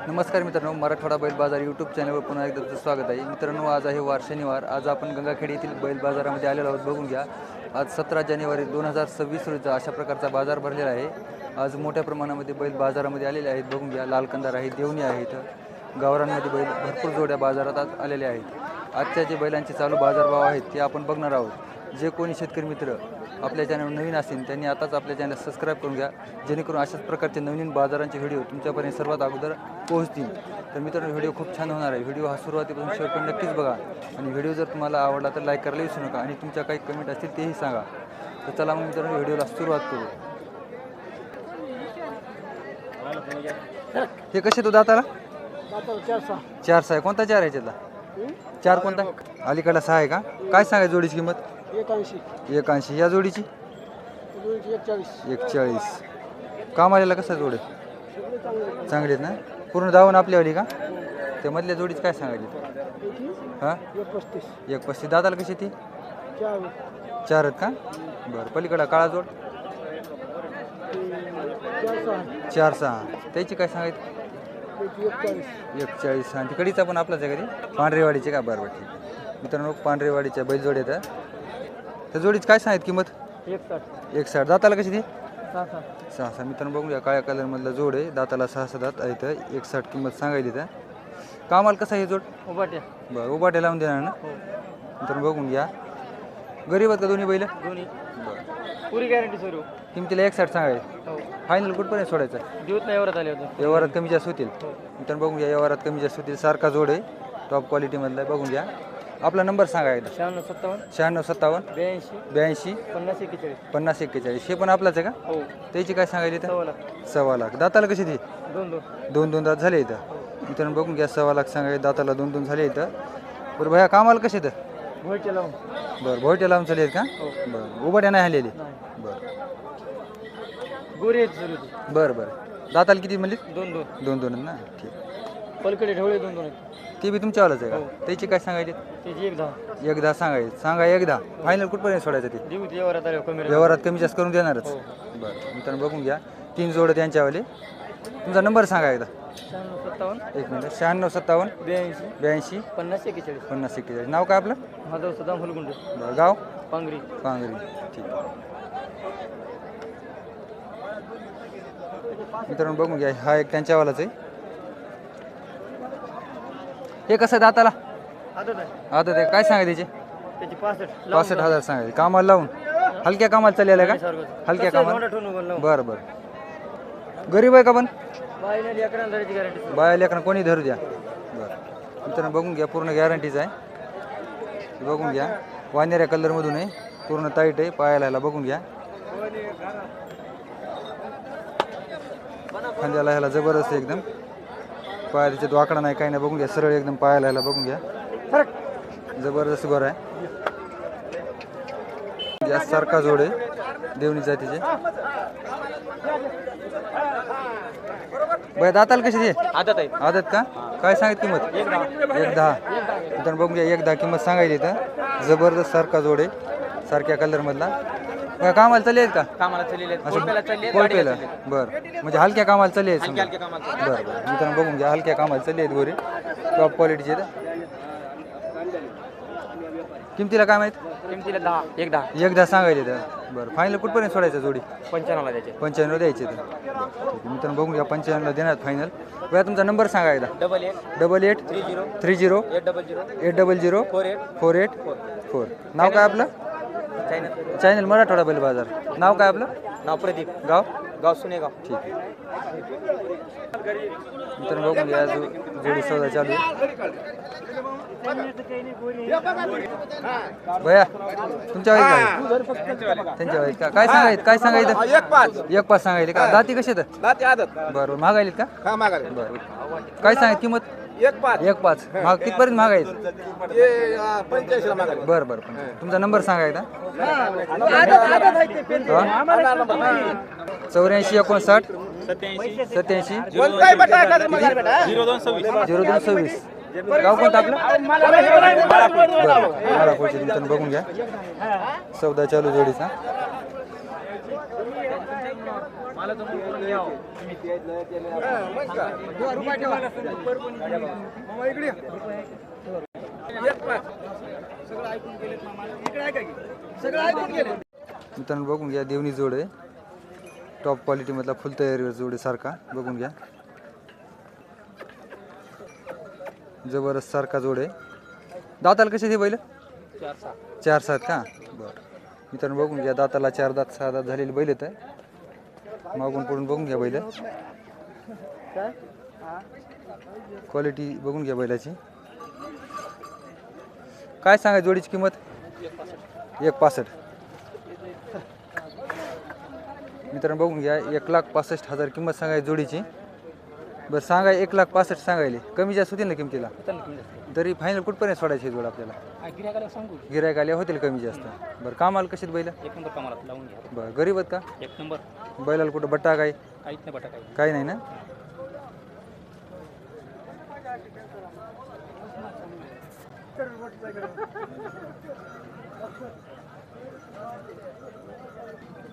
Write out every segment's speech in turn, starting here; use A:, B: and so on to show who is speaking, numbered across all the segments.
A: नमस्कार मित्रांनो, मराठवाडा बैल बाजार यूट्यूब चॅनलवर पुन्हा एकदा तुमचं स्वागत आहे. मित्रांनो, आज आहे वार शनिवार. आज आपण गंगाखेड येथील बैल बाजारामध्ये आलेलो आहोत. बघून घ्या, आज 17 जानेवारी 2026 रोजीचा अशा प्रकारचा बाजार भरलेला आहे. आज मोठ्या प्रमाणामध्ये बैल बाजारामध्ये आलेले आहेत. बघून घ्या, लालकंदार आहे, देवणी आहेत, गावरांमध्ये बैल भरपूर जोड्या बाजारात आज आलेल्या आहेत. आजच्या जे बैलांचे चालू बाजारभाव आहेत ते आपण बघणार आहोत. जे कोणी शेतकरी मित्र आपल्या चॅनलवर नवीन असतील त्यांनी आताच आपल्या चॅनल सबस्क्राईब करून घ्या, जेणेकरून अशाच प्रकारचे नवीन बाजारांचे व्हिडिओ तुमच्यापर्यंत सर्वात अगोदर पोहोचतील. तर मित्रांनो, व्हिडिओ खूप छान होणार आहे. व्हिडिओ हा सुरुवातीपासून शेवटपर्यंत नक्कीच बघा आणि व्हिडिओ जर तुम्हाला आवडला तर लाईक करायला विसरू नका आणि तुमच्या काही कमेंट असतील तेही सांगा. तर चला मग मित्रांनो, व्हिडिओला सुरुवात करू. हे कसे तो दाताला? 4 आहे. कोणता 4 आहे त्याला? 4 कोणता? अलीकडला 6 आहे का? काय सांगायची जोडीची किंमत? 81. या जोडीची 41. कामाला कसं जोडे? चांगली आहेत ना? पूर्ण धावून आपल्यावाली का? त्या मधल्या जोडीची काय सांगायची? हां, 135. दादाला कशी ती? 4 आहेत का? बरं. पलीकडा काळा जोड 4-6. त्याची काय सांगायची? 41. आणि तिकडीचा पण आपलाच आहे कधी? पांढरेवाडीचे का? बरं ठीक. मित्रांनो, पांढरेवाडीच्या बैल जोड येतात. त्या जोडीची काय सांगितली किंमत? 61. दाताला कशी ती? 6. मित्रांनो, बघूया, काळ्या कलरमधला जोड आहे. दाताला 6 दात आहे. तर 61 किंमत सांगायली. त्या कामाला कसं आहे जोड?
B: उभाट्या.
A: बरं, उभाट्या लावून देणार ना? मित्रांनो, बघून घ्या. गरीब आहेत का दोन्ही बैल?
B: दोन्ही
A: बरं.
B: पुरी गॅरंटी सर.
A: किमतीला 61 सांगायची. फायनल कुठपर्यंत सोडायचं?
B: दिवस नाही एवढ्यात आले होते.
A: व्यवहारात कमी जास्त होतील. मित्रांनो, बघून घ्या, व्यवहारात कमी जास्त होतील. सारखा जोड आहे, टॉप क्वालिटीमधला आहे. बघून घ्या. आपला नंबर सांगा एकदा.
B: 9657
A: 82 50 41. हे पण आपलाच आहे का?
B: हो.
A: त्याची काय सांगायली? तर 1.25 लाख. दाताला कशी ती? 2 दात झाले इथं. मित्रांनो, बघून घ्या, 1.25 लाख सांगायचे. दाताला 2 झाले इथं. बरं भैया, कामाला कसे तर? बरं, भोयटे लावून चालेल का? बरं. उभाट्या नाही आलेली? बरं बरं. दाताला किती म्हणली? 2 ना? ठीक.
B: पलकडे ढवळे 2
A: ते बी तुमच्यावालाच आहे का? त्याची काय सांगायची?
B: त्याची 110.
A: 1.10 सांगायची. सांगा 1.10. फायनल कुठपर्यंत सोडायचं ते?
B: दिवस व्यवहारात आले कमी.
A: व्यवहारात कमी जास्त करून देणारच. बरं. मित्रांनो, बघून घ्या, 3 जोड त्यांच्यावाले. तुमचा नंबर सांगा एकदा.
B: 9657
A: एक मिनिट. 9657 82
B: 50
A: 41. नाव काय आपलं?
B: माधव सदाम फुलगुंडे.
A: बरं. गाव?
B: पांगरी.
A: ठीक. मित्रांनो, बघून घ्या, हा एक त्यांच्यावालाच आहे. हे कसं दाताला? आदत आहे. काय सांगायचे?
B: त्याची
A: 65,000 सांगायचे. कामाला लावून? हलक्या कामाला चाललेलं आहे का? हलक्या कामाला. बरं. गरीब आहे का पण? बाया लेकरं कोणी धरू द्या. बरं. मित्रांनो, बघून घ्या, पूर्ण गॅरंटीच आहे. बघून घ्या, वानेऱ्या कलरमधून आहे, पूर्ण टाईट आहे. पायाला बघून घ्या, खांद्याला ह्याला जबरदस्त एकदम. पाया त्याच्यात वाकडा नाही, काही नाही. बघून घ्या, सरळ एकदम पायाला ह्याला. बघून घ्या, जबरदस्त गोर आहे. जास्त सारखा जोड आहे, देवणी जातीचे. बाय, दाताला कशी दे? आदत का? काय सांगित किंमत? 1.10. मित्रांनो, बघून घ्या, 1.10 किंमत सांगायची. तर जबरदस्त सारखा जोड आहे, सारख्या कलरमधला. कामाला चालले आहेत का? कोळपेला. बरं, म्हणजे हलक्या कामाला चालले आहेत. बरं. मित्रांनो, बघून घ्या, हलक्या कामाला चालले आहेत गोरे, टॉप क्वालिटीचे. किमतीला काय माहीत? 1.10 सांगायचे. तर बरं, फायनल कुठपर्यंत सोडायचं जोडी? 95 द्यायचे. तर मित्रांनो, बघून घ्या, 95 देणार फायनल. बघा, तुमचा नंबर सांगा एकदा. 88 30 800 4844. नाव काय आपलं? चॅनल मराठवाडा बैल बाजार. नाव काय आपलं?
B: नाव प्रदीप.
A: गाव
B: सुनेगाव.
A: ठीक आहे. मित्रांनो, बघून घ्या, जोडी सौदा चालू आहे. भैया, तुमच्या वाईट त्यांच्या वाईट का? काय सांगायचं? 1.5 सांगायले का? दाती कशी तर? बरं. मागायलेत का? बरं. काय सांगायचं किंमत? 1.5. माग कितपर्यंत मागायचं?
B: 85.
A: बरं. तुमचा नंबर सांगा एकदा. 84 57 0226. गाव कोणतं आपलं? बाळापूरचे. मित्रांनो, बघून घ्या, सौदा चालू जोडीचा. मित्रांनो बघून घ्या, देवणी जोड आहे, टॉप क्वालिटी मधला फुल तयारीवर जोड आहे सारखा. बघून घ्या, जबरदस्त सारखा जोड आहे. दाताला कसे ते बैल? 4-7 का? बरं मित्रांनो बघून घ्या, दाताला 4 दात 6 दात झालेले बैल आहेत. मागून पडून बघून घ्या बैल, क्वालिटी बघून घ्या बैलाची. काय सांगा जोडीची किंमत? 1.65. मित्रांनो बघून घ्या, 1,65,000 किंमत सांगायची जोडीची. बरं सांगा, 1,65,000 सांगायले, कमी जास्त होतील ना किमतीला? तरी फायनल कुठपर्यंत सोडायची जोड आपल्याला? गिरायक आल्या होतील कमी जास्त. बरं कामाला कशीत बैल?
B: एक नंबर कामाला लावून घ्या.
A: बरं गरीब आहेत का?
B: एक नंबर.
A: बैलाला कुठं बट्टा काय?
B: काहीच नाही बटा काही.
A: काही नाही ना?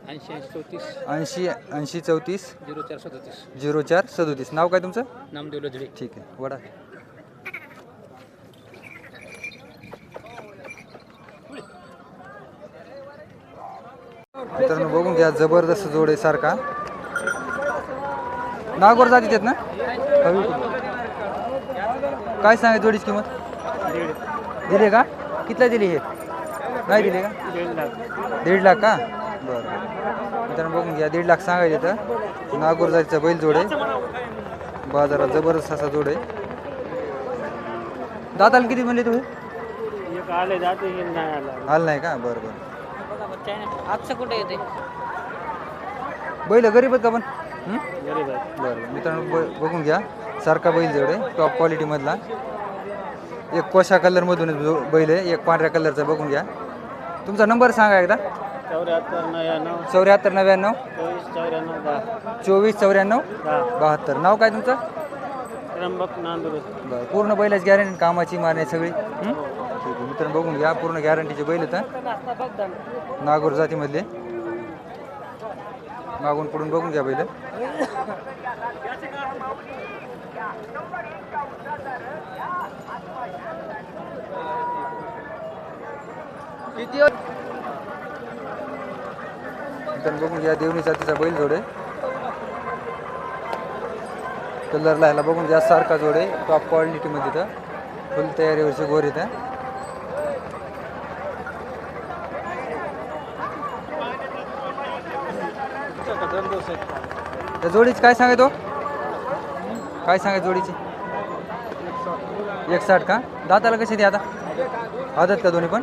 B: ऐंशी
A: 34
B: 04 37
A: 04 37. नाव काय तुमचं?
B: नामदेव लजडे.
A: ठीक आहे, वडा. मित्रांनो बघून घ्या, जबरदस्त जोड आहे सारखा. नागोर जातीत आहेत ना? काय सांगा जोडीची किंमत? दिले का? कितला दिली हे? नाही दिले का? 1.5 लाख का? बरं मित्रांनो बघून घ्या, 1.5 लाख सांगायचे तर. नागोर जातीचा बैल जोड आहे, बाजारात जबरदस्त असा जोड आहे. दाताला किती म्हणले तुम्ही? आलं नाही का? बरं बरं.
B: आजचं कुठे येते?
A: बैल गरीब आहेत का पण? बरं मित्रांनो बघून घ्या, सारखा बैल जोड आहे, टॉप क्वालिटी मधला. एक कोशा कलर मधून बैल आहे, एक पांढऱ्या कलरचा. बघून घ्या. तुमचा नंबर सांगा एकदा. 74 99 24 94 72. नाव काय तुमचं? बरं पूर्ण बैलाची गॅरंटी कामाची मारणे सगळी? ठीक आहे मित्रांनो बघून घ्या, पूर्ण गॅरंटीचे बैल आहेत नागोर जातीमधले. मागून पडून बघून घ्या बैल. मित्रांनो बघून घ्या, देवणी जातीचा बैल जोड आहे. कलरला ह्याला बघून घ्या, सारखा जोड आहे, टॉप क्वालिटी मध्ये तर फुल तयारीवरचे गोर येत. त्या जोडीची काय सांगाय तो? काय सांगाय जोडीची? 1.60 का? दाताला कशी ते आता? आदत का दोन्ही पण?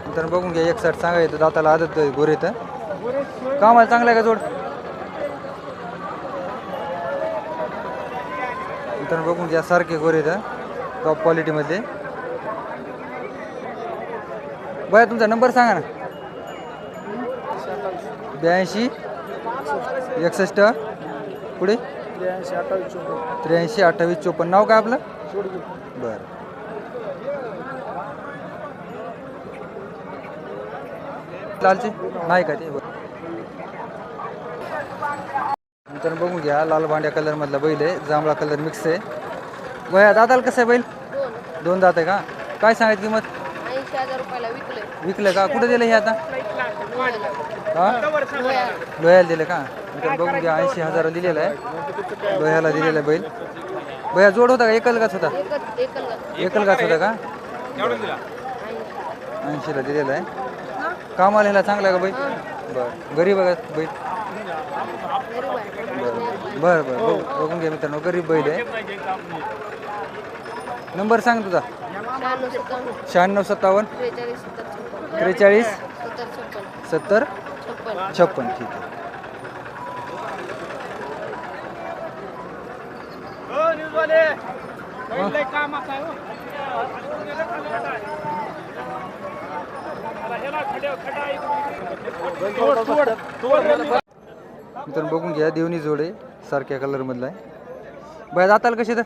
A: मित्रांनो बघून घ्या, 1.60 सांगायचं, दाताला आदत गोर येतं. कामाला चांगला आहे का जोड? मित्रांनो बघून घ्या, सारखे गोर येतं, टॉप क्वालिटीमध्ये. बघा तुमचा नंबर सांगा ना. 82 61 पुढे 83 28 54. नाव काय आपलं? बरं लालचे नाही का ते? मित्रांनो बघून घ्या, लाल भांड्या कलर मधला बैल आहे, जांभळा कलर मिक्स आहे. वया दाताला कसं आहे बैल? 2 दात आहे का? काय सांगायची किंमत?
C: 80,000 रुपयाला
A: विकलं का? कुठे दिलं हे आता? हा लोह्याला दिलं का? मित्रांनो बघून घ्या, 80,000 दिलेलं आहे, लोह्याला दिलेलं आहे बैल. भैया जोड होता का? एकल गाच होता? एकल गाच होता का? 80ला दिलेला आहे. कामाला ह्याला चांगला आहे का बैल? बरं गरीब आहे का बैल? बरं बरं बरं बघून घ्या मित्रांनो, गरीब बैल आहे. नंबर सांग तुझा. 96 57 43 70 56. ठीक आहे. मित्रांनो बघून घ्या, देवणी जोड आहे, सारख्या कलर मधला आहे. बाय दाताला कशी तर?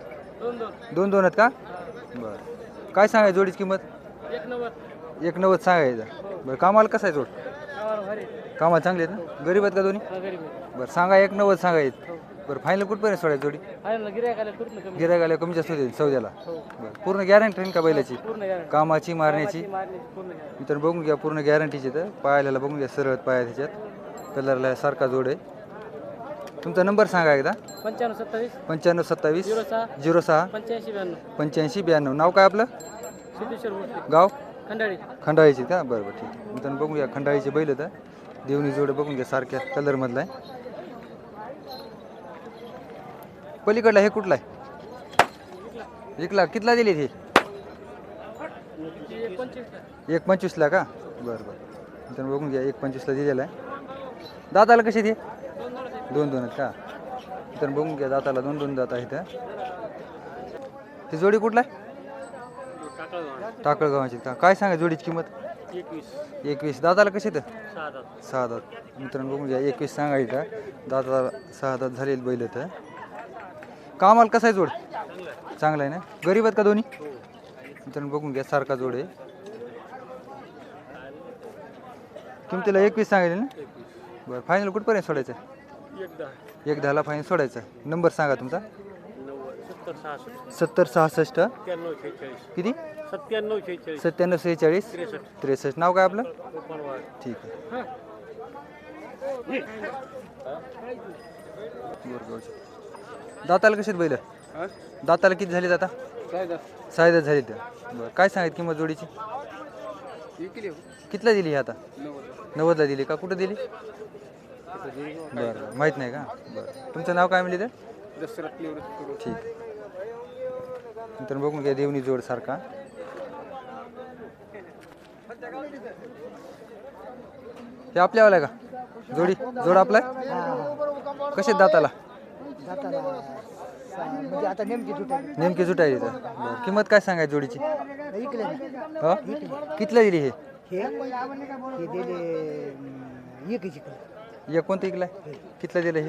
A: 2 आहेत का? बरं काय सांगाय जोडीची किंमत? 1.90 सांगायचं. बरं कामाला कसं आहे जोड? कामाला चांगले आहेत ना गरीब आहेत का दोन्ही बरं सांगा 1,90 सांगा येत बरं फायनल कुठपर्यंत सोडायची जोडी गिरायक आल्या कमी जास्त होतील सौद्याला बरं पूर्ण गॅरंटी राहील का बैलाची कामाची मारण्याची मित्रांनो बघून घ्या पूर्ण गॅरंटीची तर पायाला बघून घ्या सरळ पाया त्याच्यात कलरला सारखा जोड आहे तुमचा नंबर सांगा एकदा 9527 06 8592 नाव काय आपलं गाव खंडाळीची का बरं बरं ठीक आहे मित्रांनो बघून घ्या खंडाळीची बैल तर देवणी जोड बघून घ्या सारख्या कलरमधला आहे पलीकडला हे कुठला आहे 1,00,000 कितला दिली हे 1,25,000 का बरं बरं मित्रांनो बघून घ्या 1,25,000 दिलेला आहे दाताला कसे ते 2-2 आहेत का मित्रांनो बघून घ्या दाताला 2-2 दात आहेत ती जोडी कुठला आहे टाकळगावाची का काय सांगा जोडीची किंमत 21 दाताला कसे तर 6 दात मित्रांनो बघून घ्या 21 सांगायचं दाताला 6 दात झालेली बैल तर कामाला कसा आहे जोड चांगला आहे ना गरीब आहेत का दोन्ही मित्रांनो बघून घ्या सारखा जोड आहे किमतीला 21 सांगायचे ना बरं फायनल कुठपर्यंत सोडायचं 1,10 फायनल सोडायचं नंबर सांगा तुमचा 7066 किती 9746 63 नाव काय आपलं ठीक आहे दाताला कशी बैल दाताला किती झाली आता 6 झाली त्या बरं काय सांगित किंमत जोडीची कितला दिली आता 90ला दिली का कुठं दिली बरं माहीत नाही का बरं तुमचं नाव काय म्हणले तर ठीक नंतर बघून घ्या देवणी जोड सारखा हे आपल्यावाला का जोडी जोड आपला कसे दाताला
C: म्हणजे आता
A: नेमकी जुटायची तर किंमत काय सांगायची जोडीची हो कितला दिली हे एक कोणतं इकलाय कितला दिलं हे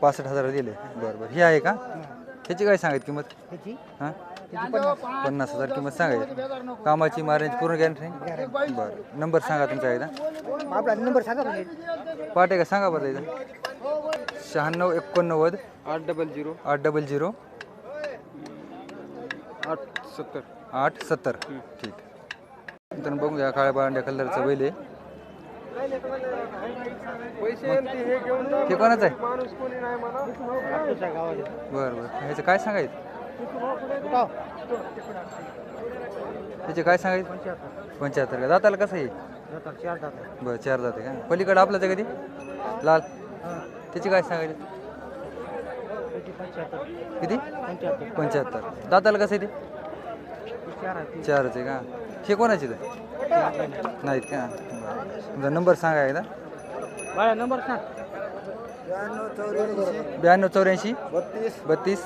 A: 65,000 दिले बरं बरं हे आहे का ह्याची काय सांगायची किंमत हां 50,000 किंमत सांगायची कामाची मारण्याची पूर्ण गॅरंटी बरं नंबर सांगा तुमचा एकदा
C: आपला नंबर सांगा
A: पाठ आहे का सांगा बरं एकदा 96 89
B: 800
A: 800
B: 870
A: 870 ठीक तर बघून घ्या काळ्या बांड्या कलरचं बैल आहे हे कोणाचं आहे बरं बरं ह्याचं काय सांगायचं ह्याचे काय सांगायचं 75 का दाताला कसं आहे बरं 4 दात आहे का पलीकडं आपलं ते कधी लाल त्याची काय सांगायचं किती 75 दाताला कसं आहे ते 4च आहे का हे कोणाचे तर नाहीत का तुमचा नंबर सांगा एकदा
C: नंबर सांग
A: 92 84 32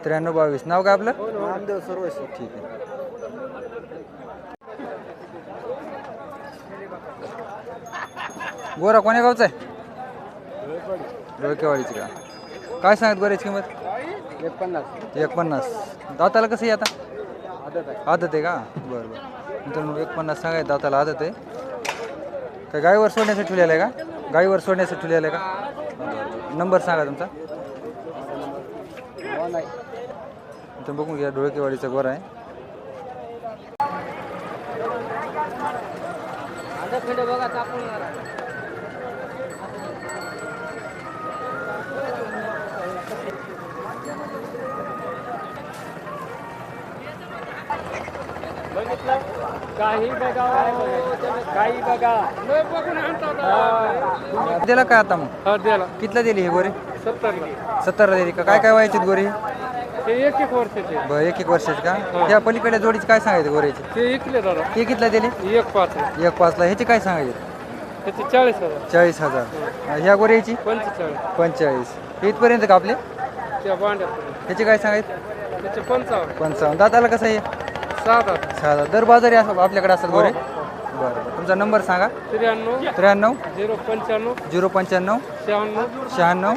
A: 93 22 नाव काय आपलं
C: नामदेव सर्वशी
A: ठीक आहे गोरा कोण्या गावचा आहे डोकेवाडीची का काय सांगत गोऱ्याची किंमत 150 दाताला कसं आहे आता आदत आहे का बरं बरं मित्रांनो 150 सांगाय दाताला आदत आहे काय गाईवर सोडण्यासाठी ठेवलेलं आहे का गाईवर सोडण्यासाठी ठेवलेलं आहे का नंबर सांगा तुमचा इथं बघून घ्या डोळकेवाडीचा गोरा आहे
B: काही बघा काही बघा
A: दिला काय आता मग
B: द्याला
A: कितला दिली हे गोरे
B: 70
A: दिली का काय काय व्हायचे गोरे
B: ते 1 वर्षाचे
A: बरं 1 वर्षाचे का त्या पलीकडे जोडीचे काय सांगायचे गोऱ्याचे
B: ते इकले दादा
A: ते कितला दिली
B: 1.5
A: 1.5ला ह्याचे काय सांगायचे
B: त्याचे 40,000
A: 40,000 ह्या गोऱ्याची 45 इथपर्यंत का आपले
B: त्या बांड्यात
A: ह्याचे काय सांगायचे
B: त्याचे 55
A: दाताला कसं आहे
B: 7
A: दर बाजारी असं आपल्याकडे असतात गोरे बरं बरं तुमचा नंबर सांगा
B: 93
A: 095
B: 095
A: 96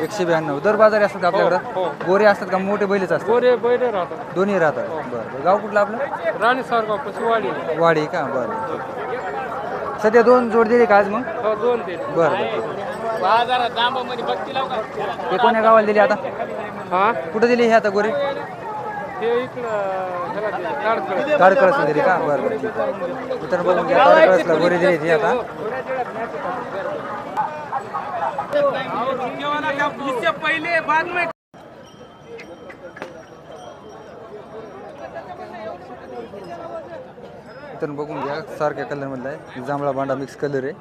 A: 192 दर बाजारी असतात आपल्याकडं गोरे असतात का मोठे बैलच असतात
B: गोरे बैल राहतात
A: दोन्ही राहतात बरं बरं गाव कुठलं आपलं
B: राणी सारगाव पशुवाडी
A: वाडी का बरं सध्या 2 जोड दिले का आज मग?
B: हो 2 ते.
A: बरं ते कोण्या गावाला दिली आता?
B: हा
A: कुठं दिली हे आता गोरी?
B: ते इकडं ह्याला दिलं, ताडकळ.
A: ताडकळसला दिली का? बरं बरं ठीक आहे. मित्रांनो बघून घ्या, ताडकळसला गोरी दिली ती आता. मित्रांनो बघून घ्या, सारख्या कलर मधला आहे, जांभळा बांडा मिक्स कलर आहे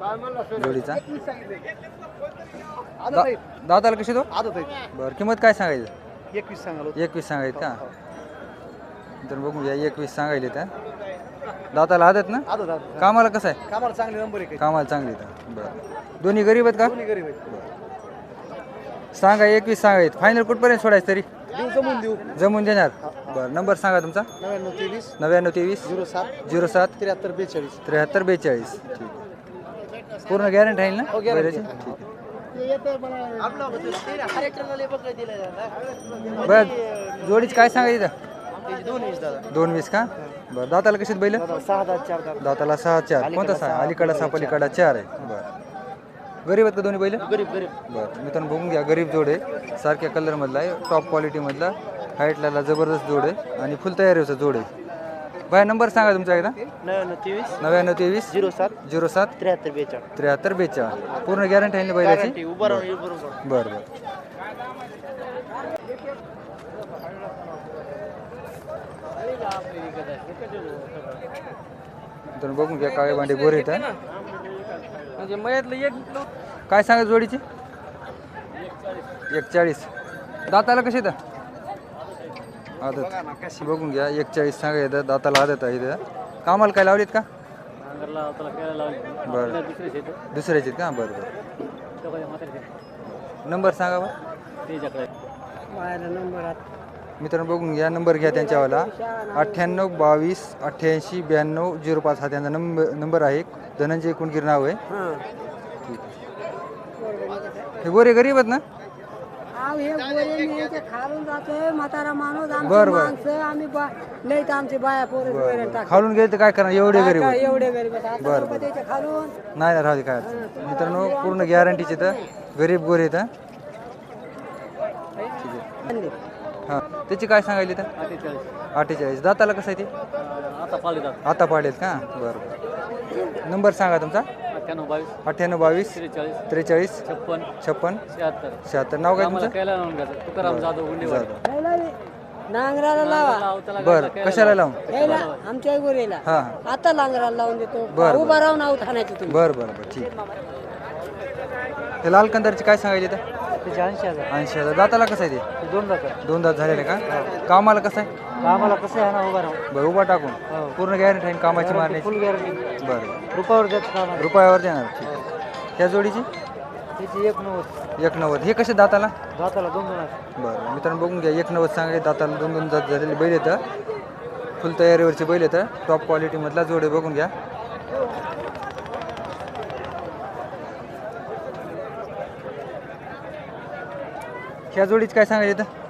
A: जोडीचा. दाताला कशी तो?
C: आदत आहे
A: बरं किंमत काय सांगायचं?
C: 21 सांगालो.
A: 21 सांगायत का? तर बघून घ्या 21 सांगायले त्या. दाताला आदत ना?
C: आदत आदत.
A: कामाला कसं आहे?
C: कामाला चांगले नंबर आहे काही.
A: कामाला चांगली तर बरं. दोन्ही गरीब आहेत का?
C: कोणी गरीब आहे.
A: सांगा 21 सांगायत. फायनल कुठपर्यंत सोडायचं तरी?
C: देऊ जमून देऊ.
A: जमून देणार. बरं नंबर सांगा तुमचा?
C: 99 23
A: 9923
C: 07
A: 07
C: 73 42.
A: 73 42. ठीक आहे. पूर्ण गॅरंटी आहे ना?
C: हो, guarantee.
A: बैलाची? ठीक आहे. बरं जोडीच काय सांगायचं?
C: 2 दादा.
A: 220 का? बरं दाताला कशीत बैल?
C: 6 दात 4 दात.
A: दाताला 6 4. कोणता 6? अलीकडा 6 पलीकडा 4 आहे. बरं गरीब आहेत का दोन्ही बैल?
C: गरीब गरीब.
A: बरं मित्रांनो बघून घ्या, गरीब जोड आहे, सारख्या कलरमधला आहे, टॉप क्वालिटीमधला, हाईटला जबरदस्त जोड आहे आणि फुल तयारीचा जोड आहे. बाय नंबर सांगा तुमचा एकदा?
C: 99
A: 9923
C: 07
A: 07
C: 73 42.
A: 73 42. पूर्ण गॅरंटी आहे ना बैलाची?
C: उभा राहून बरोबर.
A: बरं बरं. तर बघून घ्या, काळे भांडे गोरे आहेत हा.
B: म्हणजे मयातलं एक
A: काय सांगा जोडीची? 41. दाताला कशी तर? आदत बघून घ्या, 41 सांगायचं. दाताला आदत आहे इथं. कामाला काय लावलीत का? बरं दुसऱ्याचे का? बरं बरं. नंबर सांगा बरं.
C: नंबर
A: मित्रांनो बघून घ्या, नंबर घ्या त्यांच्यावाला. 98 22 88 92 05 हा त्यांचा नंबर आहे. धनंजय कुणगिर नाव आहे. ठीक आहे. हे गोरे गरीब आहेत ना?
D: खालून जातोय म्हातारा माणूस आमची
A: बरं, बरं.
D: माणसं आम्ही नाही तर आमचे बाया पोरं वगैरे टाकतात.
A: खालून गेले तर काय करणार, एवढे गरीब आहेत.
D: एवढे गरीब आहेत. आता
A: बरं,
D: लोकं
A: बरं.
D: त्याच्या खालून
A: नाही ना राहू दे काय अडचण नाही. मित्रांनो पूर्ण गॅरंटीचे तर गरीब गोरे आहेत हा.
D: आणले.
A: हां त्याची काय सांगायली तर? 48. दाताला कसं आहे ते? आता पाडेल का? बरं बरं. नंबर सांगा तुमचा? 98 22 43 56 76. नाव काय तुमचं? जाधव.
D: नांगराला लावा.
A: बरं कशाला लावून?
D: यायला आमच्या गोरेला
A: हां हां
D: आता नांगराला लावून देतो.
A: बरं.
D: उभा राहून आऊत हाणायचं तुम्ही.
A: बरं बरं बरं ठीक. ते लाल कंदारची काय सांगायली तर?
C: 80,000.
A: 80,000. दाताला कसं आहे ते?
C: 2 दात.
A: 2 दात झालेले का? कामाला कसं आहे?
C: आम्हाला कसं आहे ना उभा राहून.
A: बरं उभा टाकून पूर्ण गॅरंटी आहे कामाची मारण्याची?
C: फुल गॅरंटी.
A: बरं बरं.
C: रुपयावर देत काम.
A: रुपयावर देणार. ठीक. त्या जोडीची
C: त्याची 190.
A: 190. हे कसे दाताला?
C: दाताला 2 आहेत.
A: बरं मित्रांनो बघून घ्या, 190 सांगायचे. दाताला 2 दात झालेले बैल येतं, फुल तयारीवरचे बैल येतं, टॉप क्वालिटीमधला जोडे. बघून घ्या. ह्या जोडीच काय सांगायचं इथं?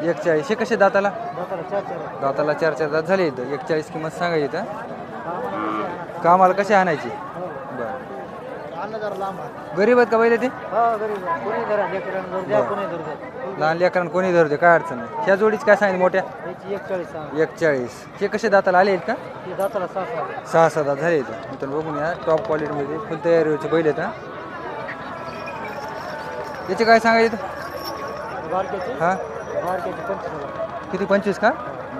A: 41. हे कसे दाताला?
C: दाताला 4
A: दाताला 4 दात झाले इथं. 41 किंमत सांगायची इथं. कामाला कसे आणायची? बरं. गरीब आहेत का बैल ते?
C: गरीब कोणी धरा लेकरांना धरू द्या, कोणी धरू द्या.
A: लहान लेकरांना कोणी धरू दे, काय अडचण नाही. ह्या जोडीच काय सांगितलं मोठ्या?
C: त्याची 41 सांग.
A: 41. हे कसे दाताला आले आहेत का?
C: ती दाताला 6
A: 6 दात झाले इथं. मित्रांनो बघून या, टॉप क्वालिटीमध्ये फुल तयारीवरचे बैल येतं. याचे काय सांगायचं?
C: बारक्याची
A: हां
C: 25,000.
A: किती? 25 का?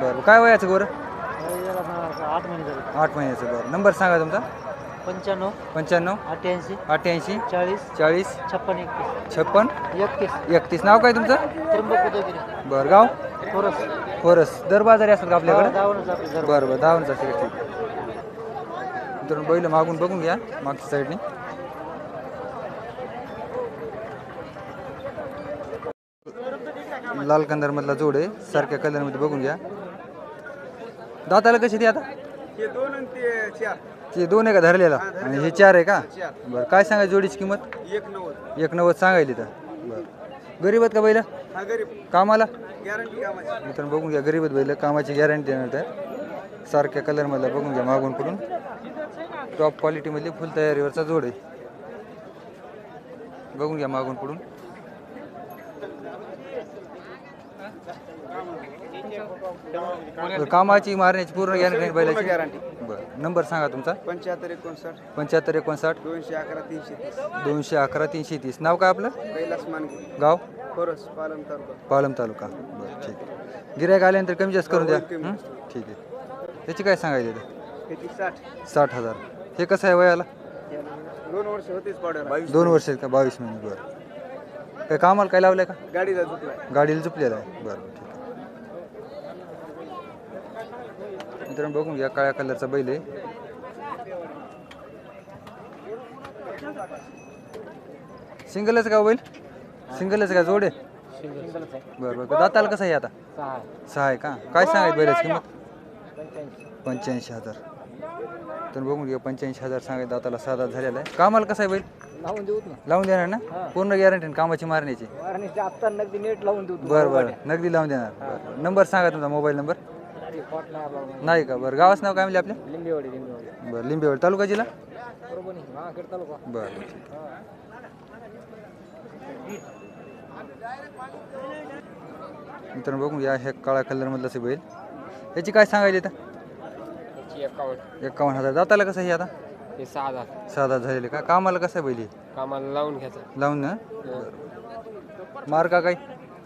A: बरं काय वयाचं गोरं?
C: 8 महिने झाले.
A: 8 महिन्याचं. बरं नंबर सांगा तुमचा?
C: 95
A: 95
C: 88
A: 88
C: 40
A: 40
C: 56
A: 56
C: 31.
A: 31. नाव काय तुमचं?
C: त्र्यंबक उदयगिरी.
A: बरं गाव?
C: कोरस.
A: फोरस. दर बाजारी असतात का आपल्याकडे?
C: दावणच आपली जर.
A: बरं बरं 10 असेल. ठीक. मित्रांनो बैल मागून बघून घ्या, मागच्या साईडने. लाल कंदारमधला जोड आहे, सारख्या कलरमध्ये. बघून घ्या. दाताला कशी ती आता? ते 2 आहे का धरलेला आणि हे 4 आहे का? बरं काय सांगायची जोडीची किंमत? 190 सांगायली तर. बरं गरीब आहेत का बैल? कामाला? मित्रांनो बघून घ्या, गरीब आहेत बैल, कामाची गॅरंटी देणार तर. सारख्या कलरमधला. बघून घ्या मागून पुढून. टॉप क्वालिटीमधली फुल तयारीवरचा जोड आहे. बघून घ्या मागून पुढून. बरं, कामाची मारण्याची पूर्ण गॅरंटी बैलाची.
C: गॅरंटी.
A: बरं, नंबर सांगा तुमचा.
C: 75
A: 75 59 211 330. नाव काय आपलं?
C: कैलास मानगे
A: गाव?
C: खोरस पालम तालुका.
A: पालम तालुका. बरं, ठीक आहे. गिऱ्हाईक आल्यानंतर कमी जास्त करून द्या. हं? ठीक आहे. त्याची काय सांगायचे ते?
C: किती 60
A: 60,000. हे कसं आहे वयाला?
C: 2 वर्ष होतीच पावड्याला.
A: 2 वर्ष आहेत का? 22 महिने. बरं, काय कामाला काय लावलं का?
C: गाडीला झुकलाय.
A: गाडीला झुपलेला आहे. बरं, ठीक आहे. मित्रांनो बघून घ्या, काळ्या कलरचा बैल आहे. सिंगलच का बैल? सिंगलच का जोड आहे? बरं बरं. दाताला कसं आहे आता? 6 आहे का? काय सांगायचं बैलाची किंमत? 85,000. तर बघून घ्या, 85,000 सांगायचं. दाताला 6 दात झालेला आहे. कामाला कसं आहे बैल?
C: लावून देऊत ना.
A: लावून देणार ना? पूर्ण गॅरंटी कामाची मारण्याची.
C: वारणीचे आत्ता नगदी नेट लावून देऊ.
A: बरं बरं, नगदी लावून देणार. बरं, नंबर सांगा तुमचा, मोबाईल नंबर. नाही का? बरं, गावाचं नाव काय म्हणले आपल्या?
C: लिंबेवाडी.
A: बरं, लिंबेवाडी. तालुका जिल्हा?
C: बरोबर नाही. हा खेड तालुका.
A: बरं, ठीक आहे. मित्रांनो बघून घ्या, हे काळ्या कलरमधलाच आहे बैल. याची काय सांगायची आता? 51,000. दाताला कसं आहे आता?
B: हे 6,000
A: 6 दात झालेले का? कामाला कसं आहे बैल हे?
B: कामाला लावून घ्यायचा.
A: लावून ना? मार का काय?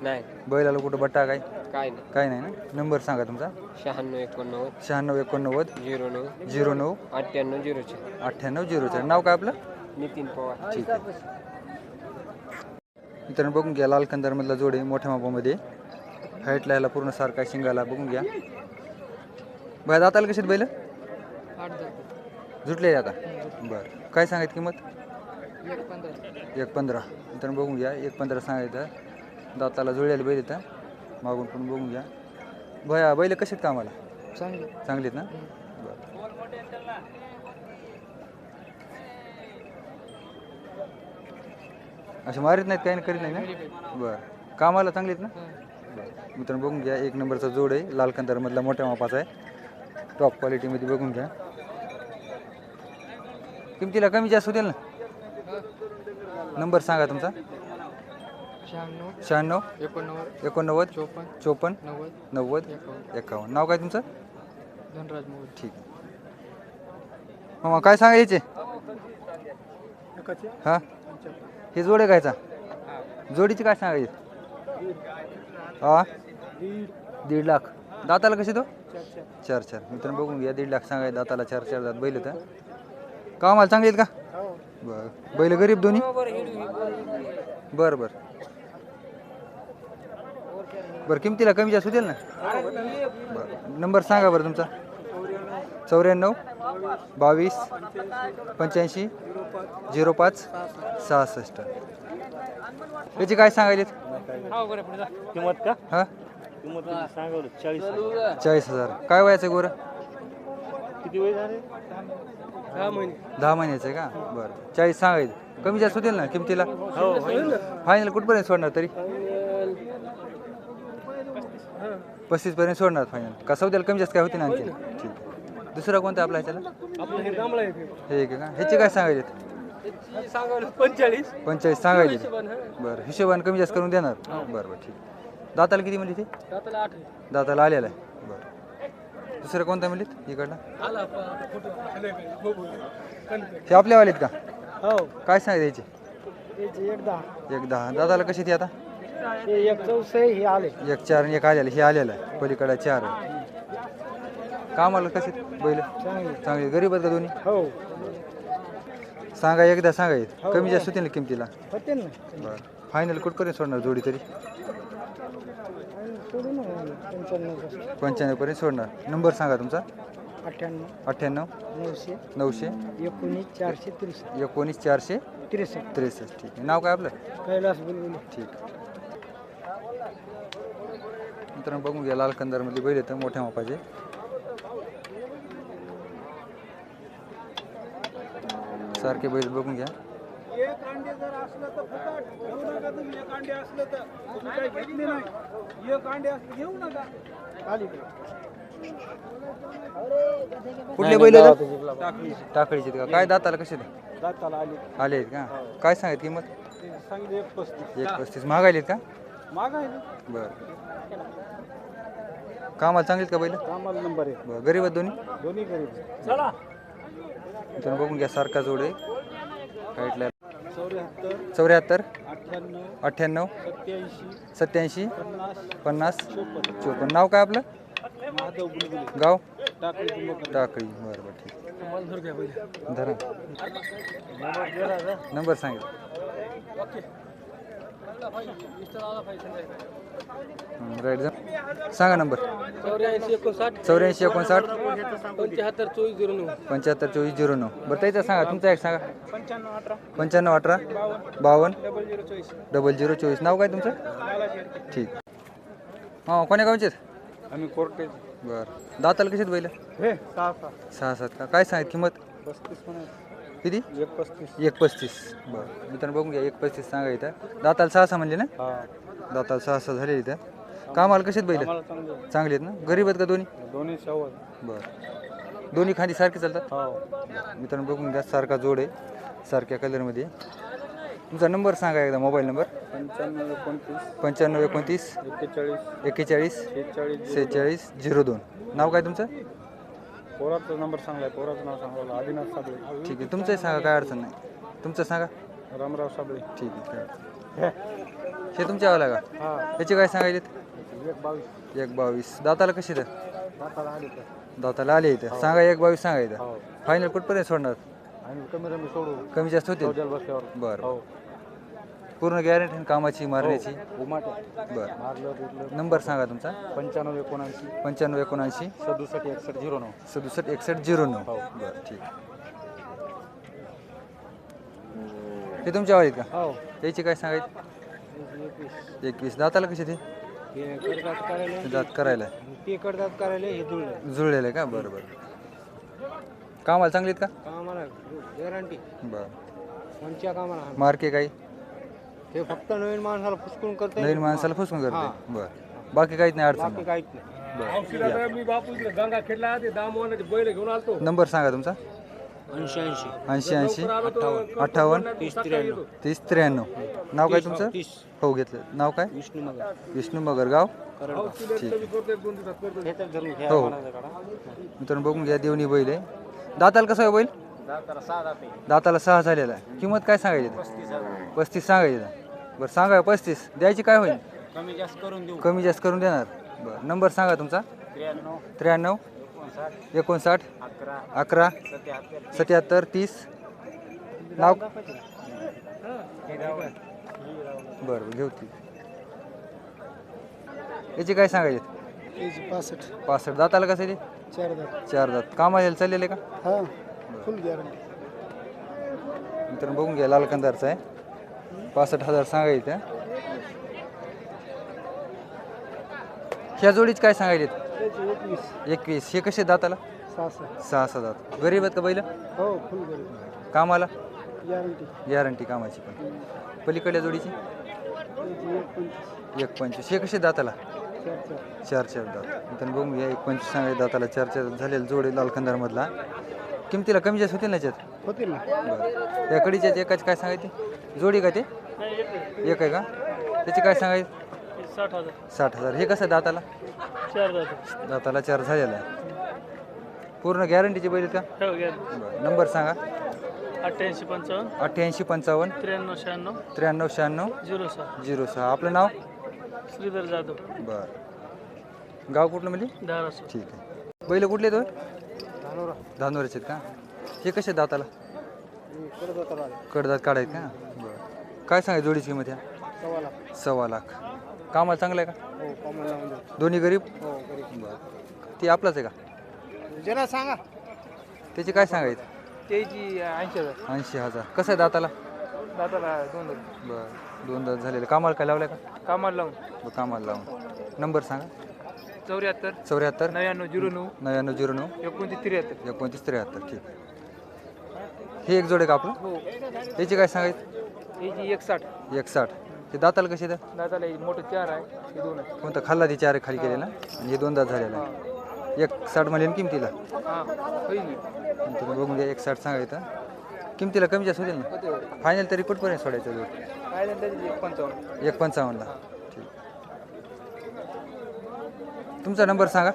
B: नाही
A: बैलाला कुठं बट्टा काय?
B: काय नाही.
A: काय नाही ना? नंबर सांगा तुमचा.
B: 96 89
A: 96 89
B: 09
A: 09
B: 98 04.
A: 98 04. नाव काय आपलं?
B: नितीन पवार.
A: ठीक आहे. मित्रांनो बघून घ्या, लाल कंदारमधला जोड आहे, मोठ्या मापामध्ये. हाईटला याला पूर्ण सारखा शिंगाला. बघून घ्या. बाय दाताला कशी बैल?
C: 8
A: जुटले आता. बरं, काय सांगायची किंमत? 1.15. मित्रांनो बघून घ्या, 1.15 सांगायचं. दाताला जुळलेले बैल येतं. मागून पण बघून घ्या. भया बैल कसे आहेत कामाला? चांगले आहेत ना? बरं. असे मारित नाहीत, काही करीत नाही ना? बरं, कामाला चांगले आहेत ना? बरं. मित्रांनो बघून घ्या, 1 नंबरचा जोड आहे, लाल कंदारमधला मोठ्या मापाचा आहे. टॉप क्वालिटीमध्ये. बघून घ्या. किमतीला कमी जास्त होतील ना? नंबर सांगा तुमचा. 96 89 54 90 51. नाव काय तुमचं?
C: धनराज मोरे.
A: ठीक आहे. मामा काय सांगायचे? हां, हे जोड आहे कायचा? जोडीची काय सांगायचे? हां, 1.5 लाख. दाताला कशी तो? 4. मित्रांनो बघून घ्या, 1.5 लाख सांगायचे. दाताला 4 दात बैल तर. कामाला चांगले आहेत का? बरं. बैल गरीब दोन्ही? बरं बरं बरं. किमतीला कमी जास्त होतील ना? बरं, नंबर सांगा बरं तुमचा. 94 22 85 05 66. याची काय सांगायचे?
C: किंमत का?
A: हां,
C: किंमत सांगवलं 40.
A: 40,000. काय वयाचं गोरं?
C: किती वय झाले?
A: 10 महिन्याचं आहे का? बरं, 40 सांगायचं. कमी जास्त होतील ना किमतीला?
C: हो
A: फायनल कुठपर्यंत सोडणार तरी? 35 पर्यंत सोडणार फायनल का? सौद्याला कमी जास्त काय होते ना आणखी? ठीक आहे. दुसरा कोणता आपला ह्याच्याला?
C: आपलं हे दामला आहे.
A: हे का? ह्याचे काय सांगायचे?
C: सांगवलं 45.
A: 45 सांगायचे. बरं, हिशोबाने कमी जास्त करून देणार. बरं बरं, ठीक. दाताला किती म्हणली ते?
C: दाताला 8.
A: दाताला आलेला आहे. बरं, दुसरं कोणता म्हणलीत इकडला? हे आपल्यावालेत का?
C: हो.
A: काय सांगायचे?
C: त्याची 1.10.
A: 1.10. दाताला कशी ती आता?
C: हे 1.14 हे आले.
A: 1.4 आणि 1 आलेलं. हे आलेलं आहे. पलीकडे 4 आहे. कामाला कसे बैल? चांगले. गरीब आहेत का दोन्ही?
C: हो.
A: सांगा एकदा सांगायचं. कमी जास्त होतील ना किमतीला?
C: होते ना.
A: बरं, फायनल कुठपर्यंत सोडणार जोडी तरी?
C: सोडू ना 95.
A: 95 पर्यंत सोडणार. नंबर सांगा तुमचा.
C: 98
A: 98
C: 900
A: 900
C: 19 463.
A: 19 463.
C: 63.
A: ठीक आहे. नाव काय आपलं?
C: कैलास बुलबुली.
A: ठीक. मित्रांनो बघून घ्या, लाल कंदारमधली बैल येतं, मोठ्या मापाचे. सारखे बैल बघून घ्या.
E: एक अंडे जर असलं तर फुकट घेऊ नका तुम्ही. एक अंडे असलं तर तुम्ही काही घेतले नाही. एक अंडे असलं घेऊ नका.
A: कुठले बैल टाकळीचे का काय दाताला कसे
E: दाताला आली
A: आले आहेत का काय सांगत किंमत
E: सांगितले 1.35.
A: 1.35 महागायलेत का
E: माग आहे ना
A: बरं कामाला चांगलीत का बैल
E: कामाला नंबर आहे.
A: बरं गरीब आहेत दोन्ही
E: दोन्ही गरीब.
A: तुम्ही बघून घ्या सारखा जोड आहे काहीतला
E: 74
A: 74
E: 98
A: 98
E: 87
A: 87
E: 50
A: 50 54 नाव काय आपलं
E: महादेव बुलबुले
A: गाव
E: टाकळी कुंभकर्ण.
A: टाकळी बरं बरं ठीक धरा नंबर सांगितलं राईट जा सांगा नंबर
B: 84 59
A: 84 59
B: 75 24 09.
A: 75 24 09 बरं त्याचा सांगा तुमचा एक सांगा
E: 95 18
A: 95 18 52
E: 0024
A: 0024 नाव काय तुमचं ठीक हां कोण्या गावचे
E: आम्ही कोर्टे
A: बरं दाताला कशात बैल
E: हे 6
A: सहा सात का काय सांगित किंमत
E: 35 म्हणायचं.
A: किती
E: 1.35.
A: 1.35 बरं मित्रांनो बघून घ्या 1.35 सांगा इथं दाताला 6 म्हणले ना
E: हा
A: दाताला 6 झाले इथं कामाला कशात बैल
E: आम्हाला चांगलं आहे.
A: चांगले आहेत ना गरीब आहेत का दोन्ही
E: दोन्ही शावर.
A: बरं दोन्ही खांदी सारखे चालतात
E: हो
A: मित्रांनो बघून घ्या सारखा जोड आहे सारख्या कलरमध्ये तुमचा नंबर सांगा एकदा मोबाईल नंबर
E: 95 29
A: 95 29
E: 41
A: 41
E: 46
A: 46 02 नाव काय तुमचं
E: पोराचा नंबर सांगलाय. पोराचं नाव सांगलं आदिनाथ साबळे.
A: ठीक आहे तुमचंही सांगा काय अडचण नाही तुमचं सांगा
E: रामराव साबळे.
A: ठीक आहे काय अडचण नाही. हे तुमच्यावाला का
E: हा
A: याचे काय सांगायचे
E: 1.22.
A: 1.22 दाताला कशी तर
E: दाताला आले तर
A: दाताला आले इथं सांगा 1.22 सांगा इथं
E: हो
A: फायनल कुठपर्यंत सोडणार
E: आणि कमी रमी सोडू
A: कमी जास्त होतील
E: चौद्याला बसल्यावर.
A: बरं
E: हो
A: पूर्ण गॅरंटी कामाची मारण्याची
E: उमाटे
A: बरं
E: मारलं बिरलं.
A: नंबर सांगा तुमचा
E: 95 79
A: 95 79
E: 67 61 09.
A: 67 61 09 बरं ठीक हे तुमच्या आहेत का
E: हो
A: याची काय सांगायचं 21 दाताला कशी ते
E: हे कडदात करायला
A: दात करायला
E: ते कडदात करायला हे जुळलं.
A: जुळलेलं आहे का बरं बरं कामाला चांगली आहेत का
E: कामाला गॅरंटी
A: बरं
E: कोणच्या कामाला
A: मार्के काही
E: ते फक्त नवीन माणसाला फुसकून करते.
A: नवीन माणसाला फसवून करते बरं बाकी काहीच नाही अडचण
E: बाकी
A: नाही.
E: काहीच नाही.
A: बरं
B: मी बापू इकडे गंगा खेळला ते दामवानाचे बैल घेऊन आलतो.
A: नंबर सांगा तुमचा
E: 80
A: 80 80 58
E: 30 93
A: 30 93 नाव काय तुमचं
E: 30
A: हो घेतलं नाव काय
E: विष्णू मगर
A: विष्णू मगर गाव
E: करंडा.
A: ठीक
E: हे तर जरूर घ्या
A: हो.
E: म्हणायचं काढा.
A: मित्रांनो बघून घ्या देवणी बैल आहे दाताला कसं आहे बैल
E: दाताला 6 दाते.
A: दाताला 6 झालेला आहे किंमत काय सांगायची 35 सांगायची बरं सांगा 35 द्यायची काय होईल
E: कमी जास्त करून देऊ.
A: कमी जास्त करून देणार बरं नंबर सांगा तुमचा
E: 93
A: 93 59 11 77 30 नाव बरं घेऊ ती याची काय सांगायचे
E: 65
A: 65 दाताला कसं आहे ते
E: 4 दात.
A: 4 दात कामाला चाललेले का
E: हा फुल गॅरंटी.
A: मित्रांनो बघून घ्या लाल कंदारचा आहे 65,000 सांगायचे ह्या जोडीच काय सांगायचे 21 हे कसे दाताला 6 दात गरीब आहेत का बैल
E: हो फुल गॅरंटी.
A: कामाला
E: गॅरंटी.
A: गॅरंटी कामाची पण पलीकडल्या जोडीची 1.25 हे कसे दाताला 4 दात मित्रांनो बघून घ्या 1.25 सांगायचे दाताला 4 झालेला जोडी लाल कंदारमधला किमतीला कमी जास्त होतील ना याच्यात
E: होतील ना.
A: बरं त्या कडीच्या एकाच काय सांगायचे जोडी का ते एक आहे का त्याची काय सांगायचे
B: 60,000
A: 60,000 हे कसं दाताला
B: 4
A: दाताला 4 झालेला आहे पूर्ण गॅरंटीची बैल का बरं नंबर सांगा
B: 88 55
A: 88 55
B: 93
A: 93
B: 96
A: 96
B: 06
A: 06 आपलं नाव
B: श्रीधर जाधव
A: बरं गाव कुठलं म्हणजे
B: धारासू.
A: ठीक आहे बैल कुठले तो धानोऱ्याचे आहेत का हे कसे दाताला कडदात काढायत का बरं काय सांगाय जोडीची किंमत ह्या 1.25 लाख कामाला चांगलं आहे का
E: हो कामाला लावून देऊ.
A: दोन्ही गरीब
E: हो गरीब.
A: बरं ती आपलाच आहे का
E: ज्याला सांगा
A: त्याची काय सांगायचं
E: त्याची 80,000.
A: 80,000 कसं आहे दाताला
E: दाताला 2 दात.
A: बरं 2 दात झालेलं कामाला काय लावलं का
E: कामाला लावून
A: बरं कामाला लावून नंबर सांगा
E: 74
A: 74
E: 99 09
A: 99 09
E: 29 73.
A: 29 73 ठीक हे एक जोड आहे का आपलं
B: हो
A: याची काय सांगायचं
B: ही जी 160
A: 160 ते दाताला कसे तर
B: दाताला ही मोठं 4 आहे हे 2 आहे
A: कोणतं खाल्ला ती चार खाली केलेला आणि हे 2 दात झालेला आहे 160 म्हणले ना किमतीला
B: हां होईल
A: आणि तुम्ही बघून घ्या 160 सांगायचं किमतीला कमी जास्त होईल ना फायनल तरी कुठपर्यंत सोडायचं जोड
B: काय त्याची 155
A: 155ला ठीक तुमचा नंबर सांगा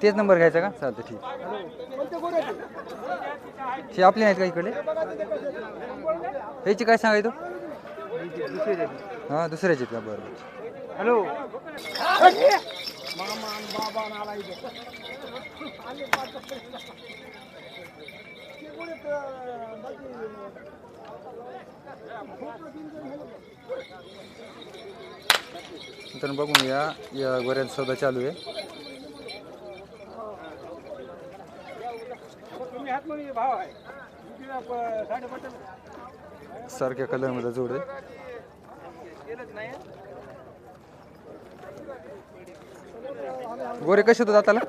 A: तेच नंबर घ्यायचा का चालतं ठीक हे आपले नाहीत का इकडे ह्याची काय सांगायचं हां दुसऱ्याची का बरं
B: हॅलो
A: तर बघून या गोऱ्याचा सौदा चालू आहे
E: तुम्ही हात म्हणून भाव आहे कितीला 5.5
A: सारख्या कलरमध्ये जोड आहे गोरे कसे होतात दाताला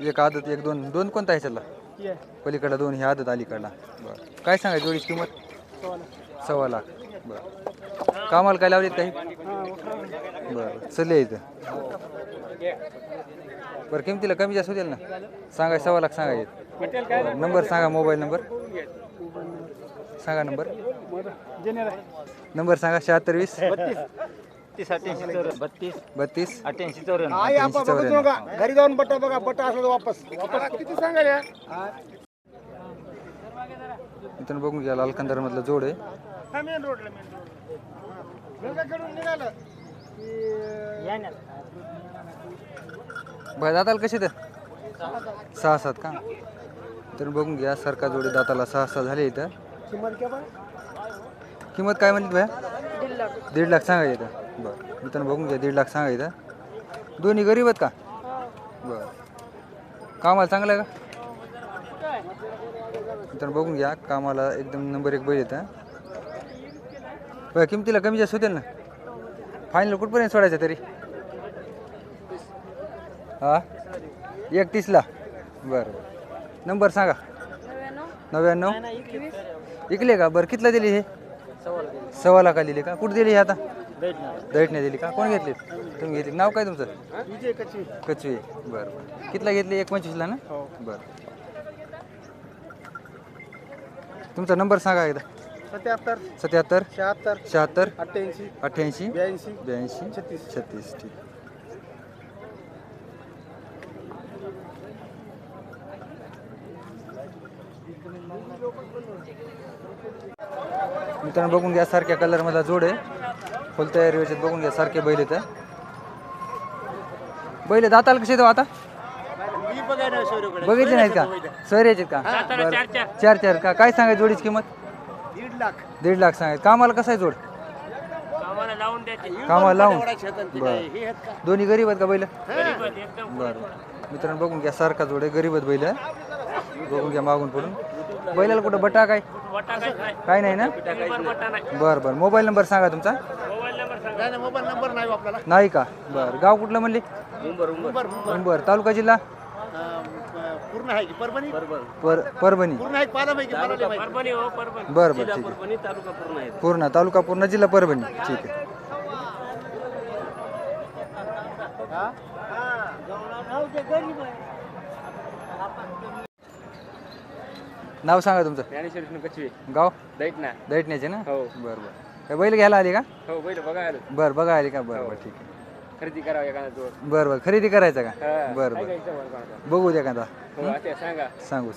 A: एक आदत एक दोन दोन कोणता आहे त्याला पलीकडला दोन ही आदत अलीकडला बरं काय सांगायचं जोडीची किंमत 1.25 लाख बरं कामाला काय लावलेत काही बरं चले इथं बरं किमतीला कमी जास्त होतील ना सांगा 1.25 लाख सांगायचे नंबर सांगा मोबाईल नंबर सांगा नंबर नंबर सांगा 7620
C: 32
A: 32
C: 88 54
E: आई आपण बघतो का घरी जाऊन बट्टा बघा बट्टा असला तर वापस किती सांगायला
A: इथून बघून घ्या लाल कंदारमधलं जोड आहे
E: मेन रोडला खेळून निघालं
A: बाय दाताला कसे तर 6-7 का तर बघून घ्या सारखा जोडी दाताला 6-6 झाले इथं किंमत काय म्हणली भया 1.5 लाख सांगा इथं बरं मित्रांनो बघून घ्या 1.5 लाख सांगा इथं दोन्ही गरीब आहेत का बरं कामाला चांगलं आहे का मित्रांनो बघून घ्या कामाला एकदम नंबर 1 बैल येतं बरं किमतीला कमी जास्त होतील ना फायनल कुठपर्यंत सोडायचं तरी हां 31ला बरं नंबर सांगा 99 इकले का बरं कितला दिली हे 1.25 लाख दिली का कुठं दिली हे आता दैठने दिली का कोण घेतली तुम्ही घेतली नाव काय तुमचं कचवी बरं बरं कितला घेतली 1.25ला ना बरं तुमचा नंबर सांगा एकदा 77 76 88 82 36 ठीक मित्रांनो बघून घ्या सारख्या कलरमधला जोड आहे फुल तयारी व्हायच्यात बघून घ्या सारखे बैल येतं बैल दाताला कसे येतो आता बघितले नाहीत का सर यायचे का बरं. 4 का काय सांगायचं जोडीची किंमत 1.5 लाख सांगायचं कामाला कसं आहे जोड कामाला लावून बरं दोन्ही गरीब आहेत का बैल बरं मित्रांनो बघून घ्या सारखा जोड आहे गरीब आहेत बैल बघून घ्या मागून पडून बैलाला कुठं बटा काय काय नाही ना बरं बरं मोबाईल नंबर सांगा तुमचा
E: मोबाईल नंबर नाही आपल्याला
A: नाही का बरं गाव कुठलं म्हणले उंबर तालुका जिल्हा
E: पूर्ण आहे की परभणी
A: परभणी
E: पूर्ण आहे पाला माहिती परभणी
A: बरं बरं ठीक आहे पूर्ण तालुका पूर्ण जिल्हा परभणी ठीक आहे नाव सांगा तुमचं
B: ज्ञानेश्वर कचवी
A: गाव
B: दैठना
A: दैठण्याचे ना
B: हो
A: बरं बरं काय बैल घ्यायला आली का
B: हो बैल बघा आलो
A: बरं बघा आली का बरं बरं ठीक आहे
B: खरेदी करावं एखादा जोड
A: बरं बरं खरेदी करायचं का
B: हा.
A: बरं
B: काय
A: बरं
B: घ्यायचं मला कोणाला?
A: बघू द्या का
B: हो आता सांगा
A: सांगू